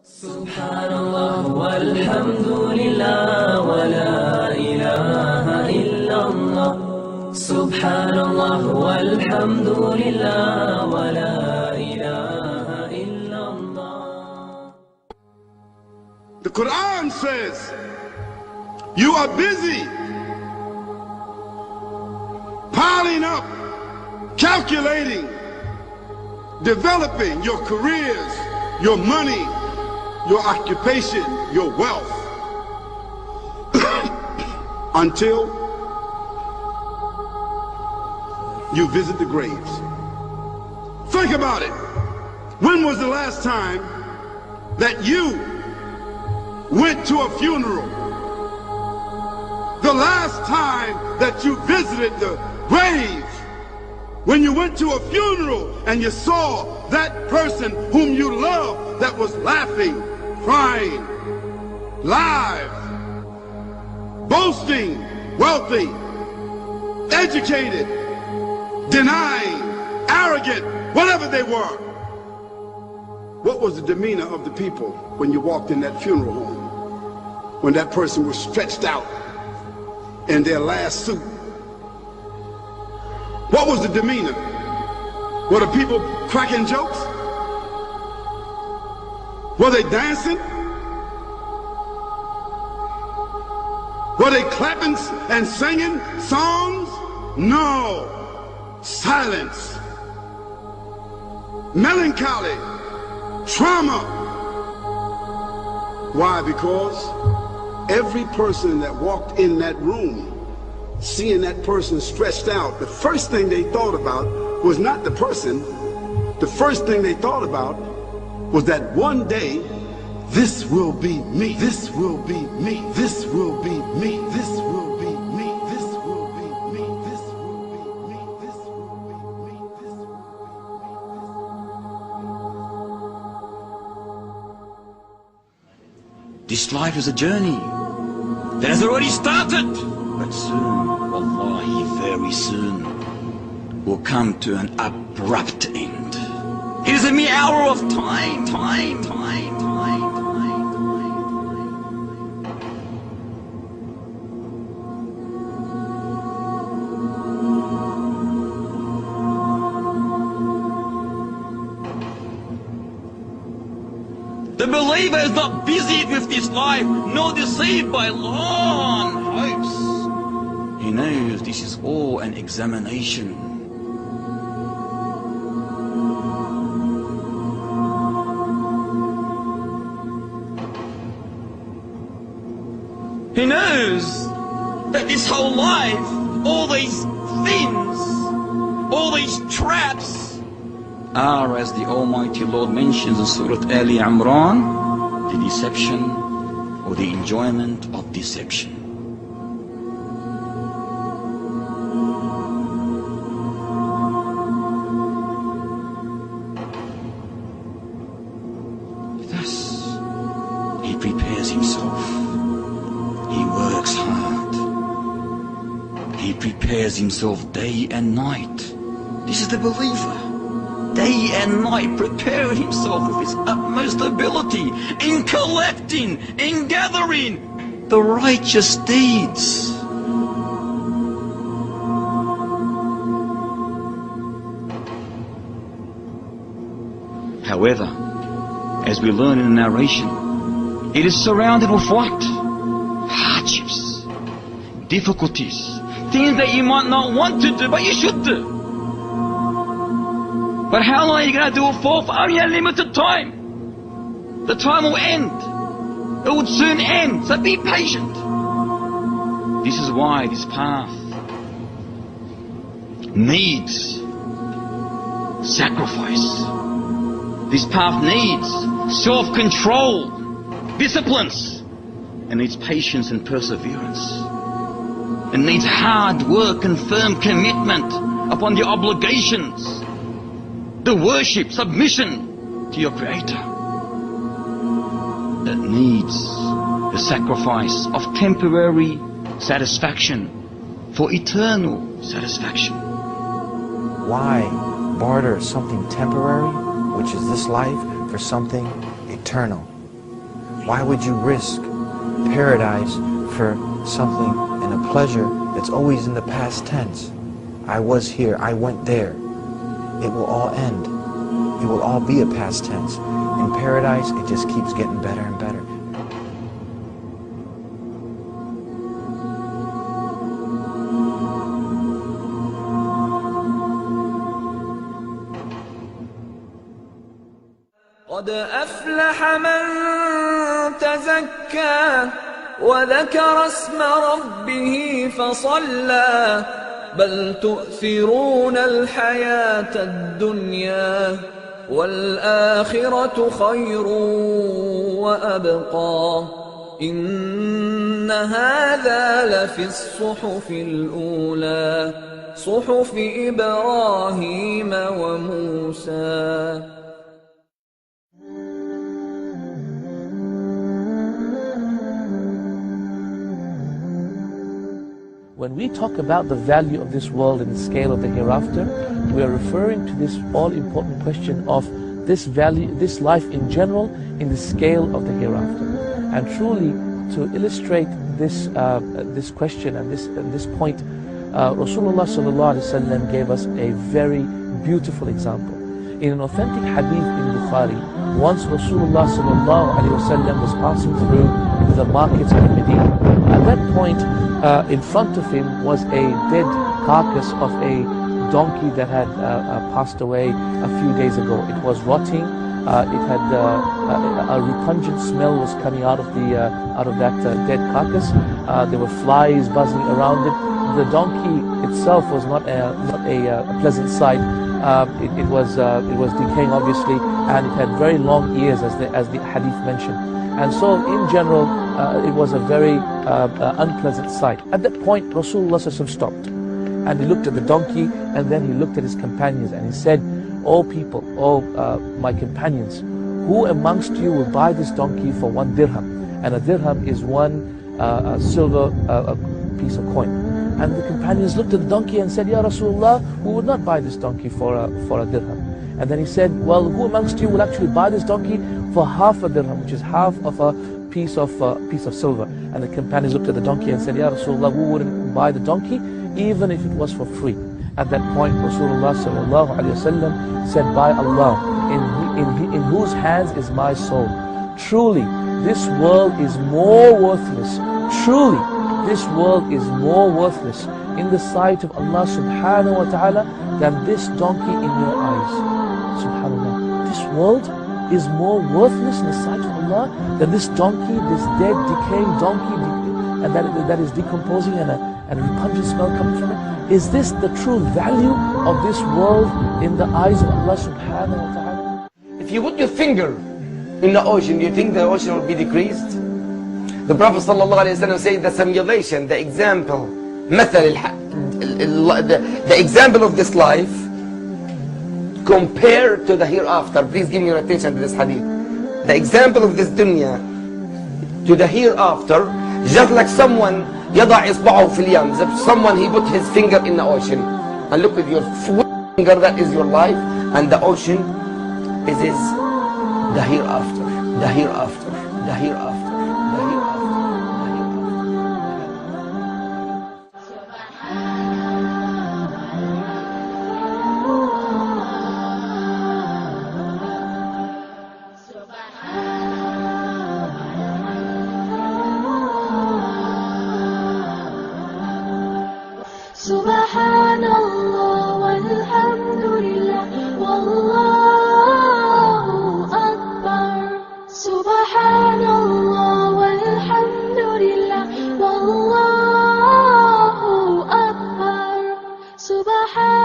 Subhanallah walhamdulillah wa la ilaha illallah. Subhanallah walhamdulillah wa la ilaha illallah. The Quran says you are busy piling up, calculating, developing your careers, your money, your occupation, your wealth, until you visit the graves. Think about it. When was the last time that you went to a funeral? The last time that you visited the grave? When you went to a funeral and you saw that person whom you loved that was laughing, crying, live, boasting, wealthy, educated, denying, arrogant, whatever they were. What was the demeanor of the people when you walked in that funeral home? When that person was stretched out in their last suit? What was the demeanor? Were the people cracking jokes? Were they dancing? Were they clapping and singing songs? No. Silence. Melancholy. Trauma. Why? Because every person that walked in that room, seeing that person stretched out, the first thing they thought about was not the person. The first thing they thought about was that one day, this will be me. This will be me. This will be me. This will be me. This will be me. This will be me. This will be me. This will be me. This life is a journey that has already started. But soon, wallahi, very soon, will come to an abrupt end. It is a mere hour of time. The believer is not busied with this life, nor deceived by long hopes. He knows this is all an examination. He knows that this whole life, all these things, all these traps, are, as the Almighty Lord mentions in Surah Ali Imran, the deception or the enjoyment of deception. He prepares himself. He works hard. He prepares himself day and night. This is the believer. Day and night preparing himself with his utmost ability in collecting, in gathering the righteous deeds. However, as we learn in the narration, it is surrounded with what? Hardships, difficulties, things that you might not want to do, but you should do. But how long are you going to do it for? For only a limited time. The time will end. It would soon end, so be patient. This is why this path needs sacrifice. This path needs self-control, disciplines, and needs patience and perseverance. It needs hard work and firm commitment upon the obligations, the worship, submission to your Creator. It needs the sacrifice of temporary satisfaction for eternal satisfaction. Why barter something temporary, which is this life, for something eternal, Why would you risk paradise for something and a pleasure that's always in the past tense? I was here, I went there. It will all end. It will all be a past tense. In paradise, it just keeps getting better and better. قد أفلح من تزكى وذكر اسم ربه فصلى بل تؤثرون الحياة الدنيا والآخرة خير وأبقى إن هذا لفي الصحف الأولى صحف إبراهيم وموسى. When we talk about the value of this world and the scale of the hereafter, we are referring to this all-important question of this value, this life in general, in the scale of the hereafter. And truly, to illustrate this this question and this point, Rasulullah ﷺ gave us a very beautiful example. In an authentic hadith in Bukhari, once Rasulullah ﷺ was passing through the markets of Medina. At that point, in front of him was a dead carcass of a donkey that had passed away a few days ago. It was rotting. It had a repugnant smell was coming out of that dead carcass. There were flies buzzing around it. The donkey itself was not a pleasant sight. It was decaying, obviously, and it had very long ears, as the hadith mentioned. And so, in general, it was a very unpleasant sight. At that point, Rasulullah stopped, and he looked at the donkey, and then he looked at his companions, and he said, "O people, my companions, who amongst you will buy this donkey for 1 dirham?" And a dirham is one silver piece of coin. And the companions looked at the donkey and said, "Ya Rasulullah, we would not buy this donkey for a dirham." And then he said, "Well, who amongst you will actually buy this donkey for half a dirham, which is half of a piece of silver?" And the companions looked at the donkey and said, "Ya Rasulullah, we wouldn't buy the donkey even if it was for free." At that point, Rasulullah ﷺ said, "By Allah, in whose hands is my soul? Truly, this world is more worthless. Truly, this world is more worthless in the sight of Allah subhanahu wa ta'ala than this donkey in your eyes." Subhanallah. This world is more worthless in the sight of Allah than this donkey, this dead, decaying donkey, and that is decomposing and a repugnant smell coming from it. Is this the true value of this world in the eyes of Allah subhanahu wa ta'ala? If you put your finger in the ocean, do you think the ocean will be decreased? The Prophet ﷺ said the simulation, the example, the example of this life compared to the hereafter. Please give me your attention to this hadith. The example of this dunya to the hereafter, just like someone يضع إصبعه في اليم, someone he put his finger in the ocean, and look with your finger, that is your life, and the ocean is the hereafter, the hereafter, the hereafter, the hereafter. Subhanallah walhamdulillah wallahu akbar. Subhanallah walhamdulillah wallahu akbar. Subhanallah.